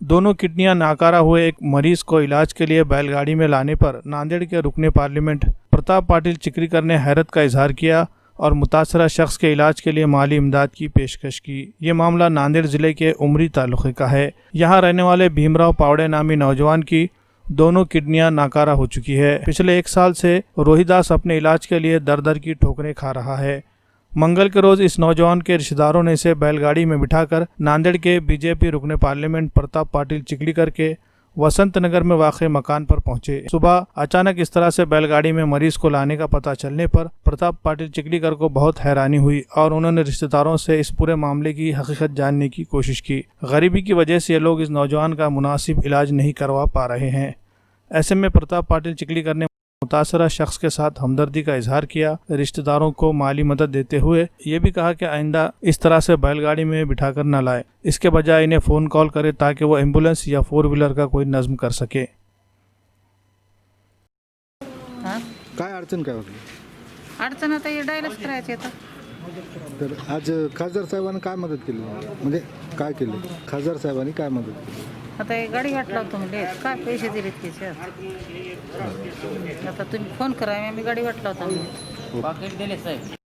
दोनों किडनियां नाकारा हुए एक मरीज को इलाज के लिए बैलगाड़ी में लाने पर नांदेड़ के रुकने पार्लियामेंट प्रताप पाटिल चिकरीकर ने हैरत का इजहार किया और मुतासरा शख्स के इलाज के लिए माली इमदाद की पेशकश की। ये मामला नांदेड़ जिले के उमरी तालुके का है। यहाँ रहने वाले भीमराव पावड़े नामी नौजवान की दोनों किडनियां नाकारा हो चुकी है। पिछले 1 साल से रोहिदास अपने इलाज के लिए दर दर की ठोकरें खा रहा है। मंगल के रोज इस नौजवान के रिश्तेदारों ने इसे बैलगाड़ी में बिठाकर नांदेड़ के बीजेपी रुकने पार्लियामेंट प्रताप पाटिल चिकलीकर के वसंत नगर में वाक़े मकान पर पहुंचे। सुबह अचानक इस तरह से बैलगाड़ी में मरीज को लाने का पता चलने पर प्रताप पाटिल चिकलीकर को बहुत हैरानी हुई और उन्होंने रिश्तेदारों से इस पूरे मामले की हकीकत जानने की कोशिश की। गरीबी की वजह से ये लोग इस नौजवान का मुनासिब इलाज नहीं करवा पा रहे हैं। ऐसे में प्रताप पाटिल चिकलीकर ने मुतासरा शख्स के साथ हमदर्दी का इजहार किया, रिश्तेदारों को माली मदद देते हुए ये भी कहा कि आइंदा इस तरह से बैलगाड़ी में बिठाकर न लाए, इसके बजाय इन्हें फ़ोन कॉल करे ताकि वो एम्बुलेंस या 4 व्हीलर का कोई नज़्म कर सके। काय अडचण काय होती? अडचण आता हे डायलच करायचे आता. तर आज खासदार साहेबांनी काय मदत केली, म्हणजे काय केलं खासदार साहेबांनी काय मदत केली? आता हे गाडी वाट लावतो म्हणजे काय पैसे दिलेत त्याचे आता तुम्ही फोन करा, आम्ही गाडी वाट लावतो. पाकिट दिले साहेब.